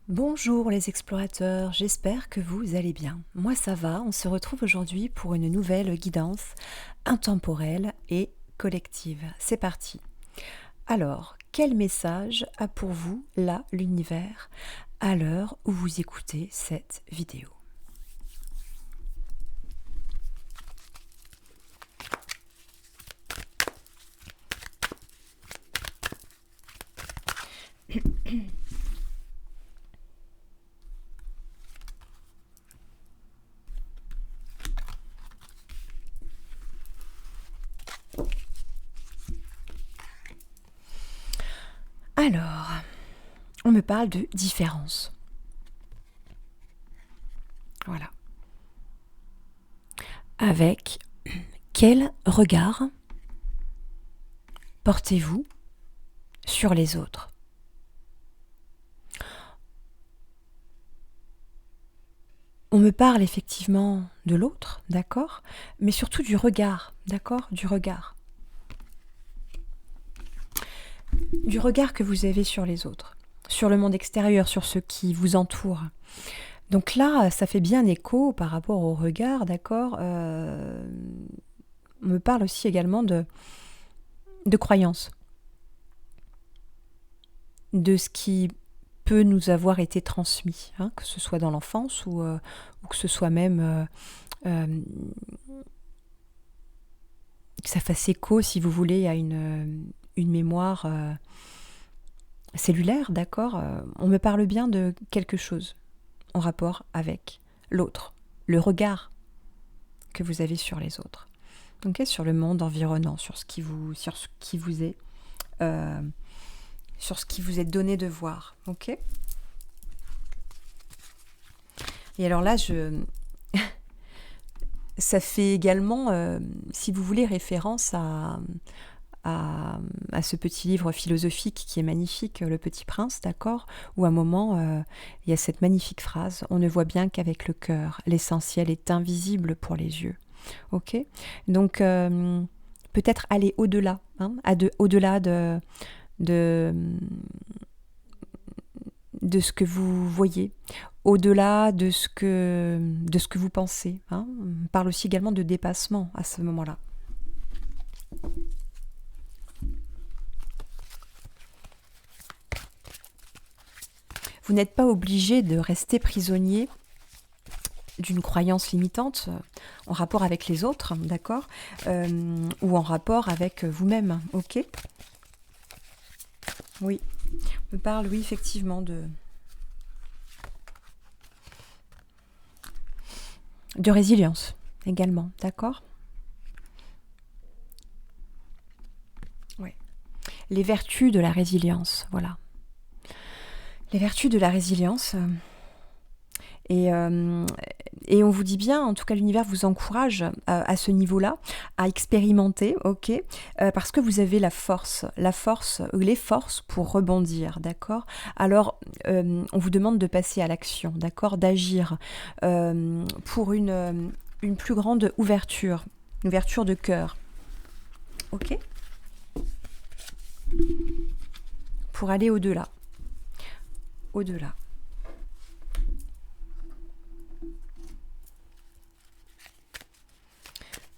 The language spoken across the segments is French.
Bonjour les explorateurs, j'espère que vous allez bien. Moi ça va, on se retrouve aujourd'hui pour une nouvelle guidance intemporelle et collective. C'est parti. Alors, quel message a pour vous là l'univers à l'heure où vous écoutez cette vidéo? Alors, on me parle de différence. Voilà. Avec quel regard portez-vous sur les autres? On me parle effectivement de l'autre, d'accord, mais surtout du regard, d'accord, du regard. Du regard que vous avez sur les autres, sur le monde extérieur, sur ce qui vous entoure. Donc là, ça fait bien écho par rapport au regard, d'accord. On me parle aussi également de croyances, de ce qui peut nous avoir été transmis, hein, que ce soit dans l'enfance ou que ce soit même que ça fasse écho, si vous voulez, à une mémoire cellulaire, d'accord. On me parle bien de quelque chose en rapport avec l'autre, le regard que vous avez sur les autres, okay, sur le monde environnant, sur ce qui vous est, sur ce qui vous est donné de voir, ok. Et alors là, ça fait également, si vous voulez, référence à ce petit livre philosophique qui est magnifique, Le Petit Prince, d'accord, où à un moment, il y a cette magnifique phrase: on ne voit bien qu'avec le cœur, l'essentiel est invisible pour les yeux. Ok. Donc, peut-être aller au-delà, hein, au-delà de, de ce que vous voyez, au-delà de ce que vous pensez, hein. On parle aussi également de dépassement à ce moment-là. Vous n'êtes pas obligé de rester prisonnier d'une croyance limitante en rapport avec les autres, d'accord, ou en rapport avec vous-même, ok. Oui, on parle, oui, effectivement, de résilience également, d'accord. Oui. Les vertus de la résilience, voilà. Les vertus de la résilience. Et on vous dit bien, en tout cas l'univers vous encourage à ce niveau-là, à expérimenter, ok, parce que vous avez la force, les forces pour rebondir, d'accord. Alors, on vous demande de passer à l'action, d'accord, d'agir pour une plus grande ouverture, une ouverture de cœur, ok, pour aller au-delà, au-delà.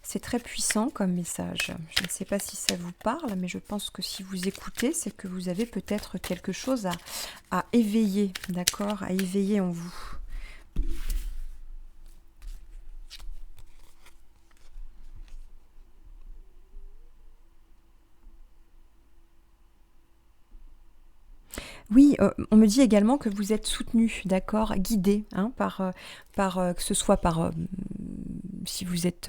C'est très puissant comme message. Je ne sais pas si ça vous parle, mais je pense que si vous écoutez, c'est que vous avez peut-être quelque chose à éveiller, d'accord, à éveiller en vous. Oui, on me dit également que vous êtes soutenu, d'accord, guidé, hein, que ce soit par si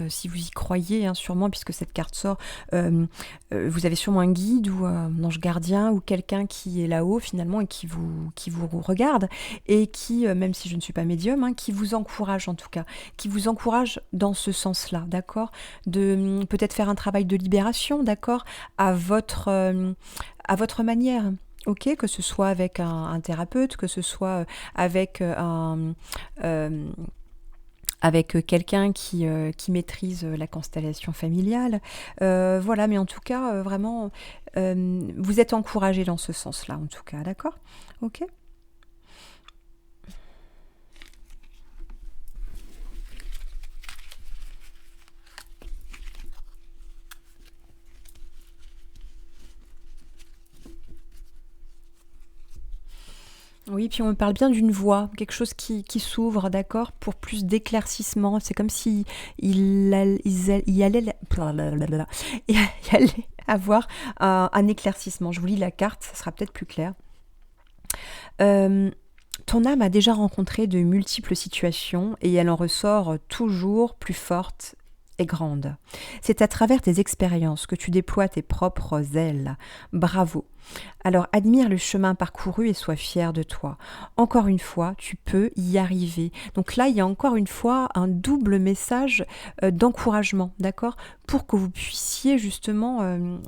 si vous y croyez, hein, sûrement, puisque cette carte sort, vous avez sûrement un guide ou un ange gardien ou quelqu'un qui est là-haut finalement et qui vous regarde et qui, même si je ne suis pas médium, hein, qui vous encourage en tout cas, qui vous encourage dans ce sens-là, d'accord, de peut-être faire un travail de libération, d'accord, à votre manière. Ok, que ce soit avec un thérapeute, que ce soit avec avec quelqu'un qui maîtrise la constellation familiale. Voilà, mais en tout cas, vraiment, vous êtes encouragé dans ce sens-là, en tout cas, d'accord. Ok. Oui, puis on me parle bien d'une voie, quelque chose qui s'ouvre, d'accord, pour plus d'éclaircissement. C'est comme si il allait, blablabla, il allait avoir un éclaircissement. Je vous lis la carte, ça sera peut-être plus clair. Euh, Ton âme a déjà rencontré de multiples situations et elle en ressort toujours plus forte et grande. C'est à travers tes expériences que tu déploies tes propres ailes. Bravo. Alors admire le chemin parcouru et sois fier de toi. Encore une fois, tu peux y arriver. Donc là, il y a encore une fois un double message d'encouragement, d'accord? Pour que vous puissiez justement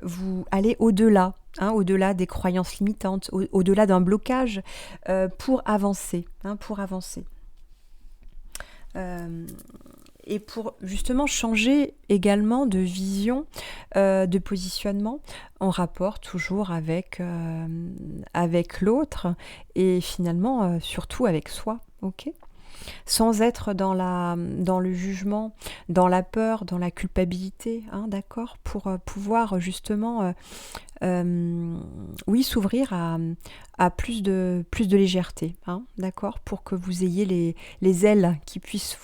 vous aller au-delà, hein, au-delà des croyances limitantes, au-delà d'un blocage pour avancer, hein, pour avancer. Euh, et pour justement changer également de vision, de positionnement en rapport toujours avec l'autre et finalement surtout avec soi, ok? Sans être dans le jugement, dans la peur, dans la culpabilité, hein, d'accord, pour pouvoir justement, oui, s'ouvrir à plus de légèreté, hein, d'accord, pour que vous ayez les ailes qui puissent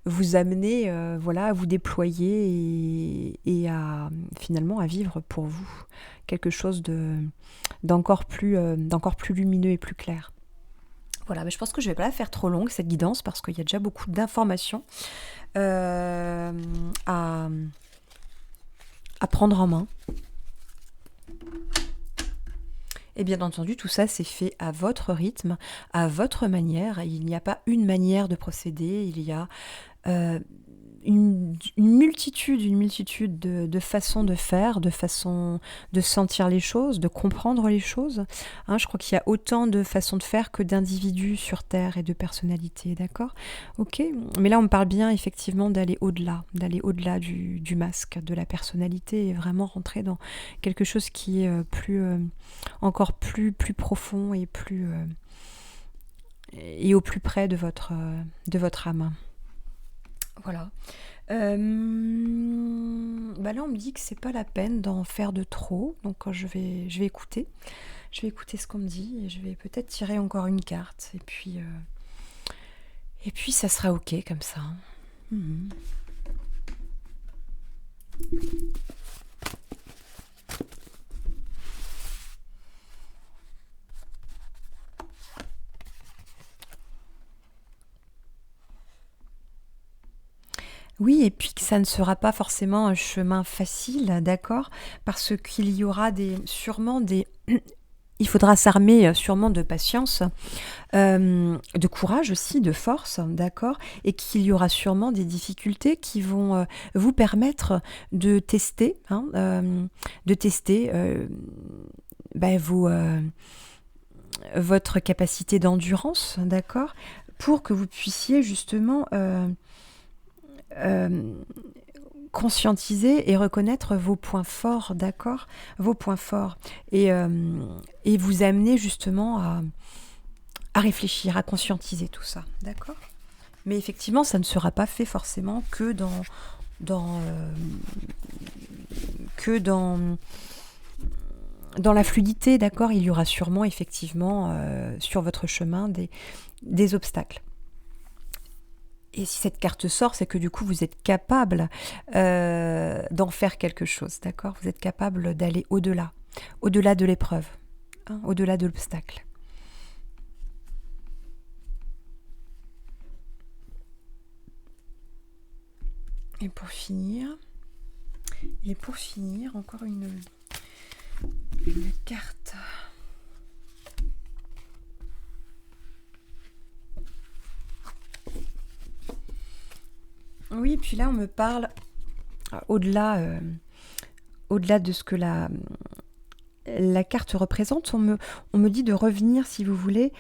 vous amener, voilà, à vous déployer et à finalement à vivre pour vous quelque chose d'encore plus lumineux et plus clair. Voilà, mais je pense que je ne vais pas la faire trop longue, cette guidance, parce qu'il y a déjà beaucoup d'informations euh, à, à prendre en main. Et bien entendu, tout ça, c'est fait à votre rythme, à votre manière. Il n'y a pas une manière de procéder, il y a euh, une multitude de façons de faire, de façons de sentir les choses, de comprendre les choses. Hein, je crois qu'il y a autant de façons de faire que d'individus sur Terre et de personnalités, d'accord? Ok, mais là on me parle bien effectivement d'aller au-delà du masque, de la personnalité et vraiment rentrer dans quelque chose qui est encore plus profond et et au plus près de votre âme. Voilà. Bah là, on me dit que c'est pas la peine d'en faire de trop, donc je vais écouter. Je vais écouter ce qu'on me dit et je vais peut-être tirer encore une carte. Et puis ça sera ok comme ça. Mhm. Oui, et puis que ça ne sera pas forcément un chemin facile, d'accord? Parce qu'il y aura sûrement des... Il faudra s'armer sûrement de patience, de courage aussi, de force, d'accord? Et qu'il y aura sûrement des difficultés qui vont vous permettre de tester, hein, bah, votre capacité d'endurance, d'accord? Pour que vous puissiez justement euh, conscientiser et reconnaître vos points forts, d'accord? Vos points forts. Et vous amener justement à réfléchir, à conscientiser tout ça, d'accord? Mais effectivement, ça ne sera pas fait forcément dans, euh, que dans la fluidité, d'accord? Il y aura sûrement effectivement sur votre chemin des obstacles. Et si cette carte sort, c'est que du coup, vous êtes capable d'en faire quelque chose, d'accord? Vous êtes capable d'aller au-delà, au-delà de l'épreuve, hein, au-delà de l'obstacle. Et pour finir, encore une carte. Oui, puis là, on me parle au-delà, au-delà de ce que la carte représente. On me dit de revenir, si vous voulez,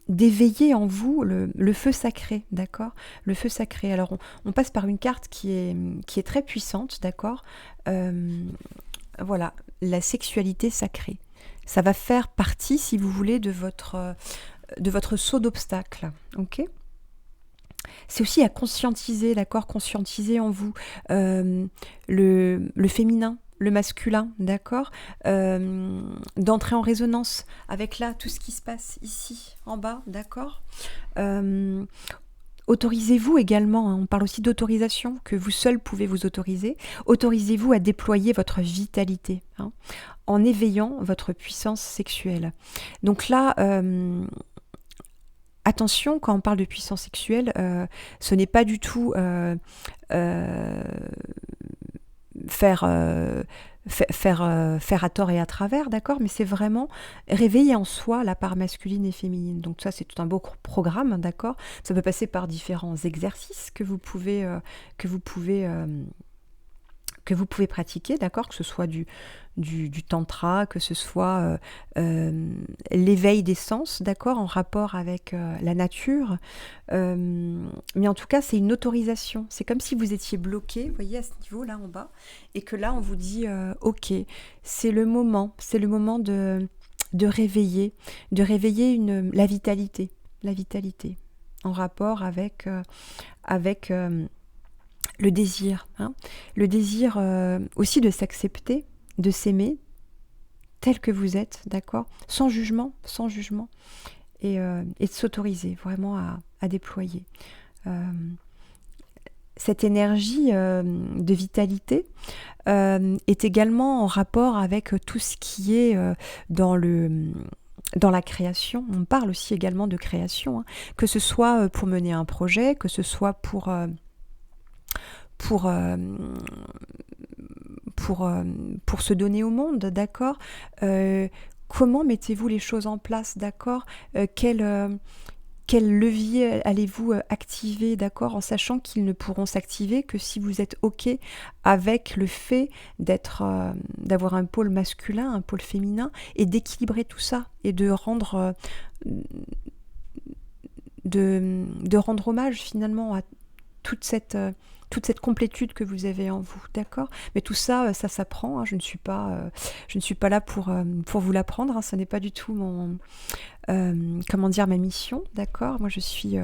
d'éveiller en vous le feu sacré, d'accord? Le feu sacré. Alors, on passe par une carte qui est très puissante, d'accord? Voilà, la sexualité sacrée. Ça va faire partie, si vous voulez, de votre saut d'obstacle, ok? C'est aussi à conscientiser, d'accord? Conscientiser en vous le féminin, le masculin, d'accord, d'entrer en résonance avec là tout ce qui se passe ici en bas, d'accord. Euh, Autorisez-vous également, hein, on parle aussi d'autorisation, que vous seul pouvez vous autoriser. Autorisez-vous à déployer votre vitalité, hein, en éveillant votre puissance sexuelle. Donc là, attention, quand on parle de puissance sexuelle, ce n'est pas du tout euh, faire, faire à tort et à travers, d'accord. Mais c'est vraiment réveiller en soi la part masculine et féminine. Donc ça, c'est tout un beau programme, d'accord. Ça peut passer par différents exercices que vous pouvez que vous pouvez pratiquer, d'accord, que ce soit du tantra, que ce soit l'éveil des sens, d'accord, en rapport avec la nature. Mais en tout cas, c'est une autorisation. C'est comme si vous étiez bloqué, vous voyez, à ce niveau-là en bas, et que là, on vous dit, ok, c'est le moment de réveiller, la vitalité, en rapport avec le désir, hein. Le désir aussi de s'accepter, de s'aimer tel que vous êtes, d'accord, sans jugement, et de s'autoriser vraiment à déployer cette énergie de vitalité est également en rapport avec tout ce qui est dans la création. On parle aussi également de création, hein, que ce soit pour mener un projet, que ce soit pour, euh, pour se donner au monde, d'accord. Comment mettez-vous les choses en place, d'accord. Quel levier allez-vous activer, d'accord, en sachant qu'ils ne pourront s'activer que si vous êtes OK avec le fait d'avoir un pôle masculin, un pôle féminin, et d'équilibrer tout ça, et de rendre hommage finalement à toute cette complétude que vous avez en vous, d'accord. Mais tout ça, ça s'apprend, hein. Je ne suis pas là pour vous l'apprendre, hein. Ce n'est pas du tout ma mission, d'accord. Moi, je suis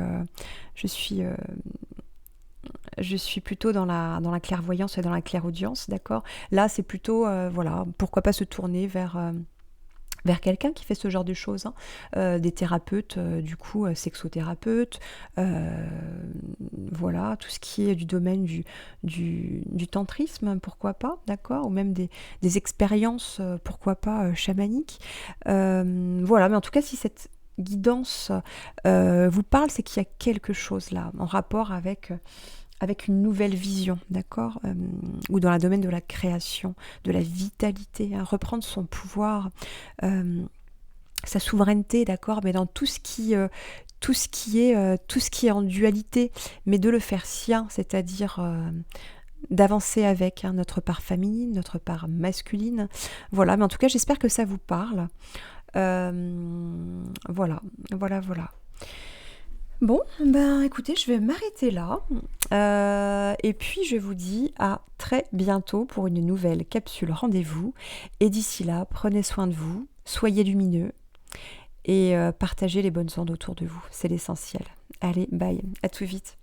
plutôt dans la clairvoyance et dans la clairaudience, d'accord. Là, c'est plutôt, voilà, pourquoi pas se tourner vers quelqu'un qui fait ce genre de choses, hein. Des thérapeutes, du coup, sexothérapeutes, voilà, tout ce qui est du domaine du tantrisme, pourquoi pas, d'accord, ou même des expériences, pourquoi pas, chamaniques. Voilà, mais en tout cas, si cette guidance vous parle, c'est qu'il y a quelque chose là, en rapport avec une nouvelle vision, d'accord, ou dans le domaine de la création, de la vitalité, hein, reprendre son pouvoir, sa souveraineté, d'accord, mais dans tout ce qui est en dualité, mais de le faire sien, c'est-à-dire d'avancer avec, hein, notre part féminine, notre part masculine. Voilà, mais en tout cas, j'espère que ça vous parle. Voilà. Bon, ben écoutez, je vais m'arrêter là. Et puis je vous dis à très bientôt pour une nouvelle capsule rendez-vous. Et d'ici là, prenez soin de vous, soyez lumineux et partagez les bonnes ondes autour de vous. C'est l'essentiel. Allez, bye, à tout vite.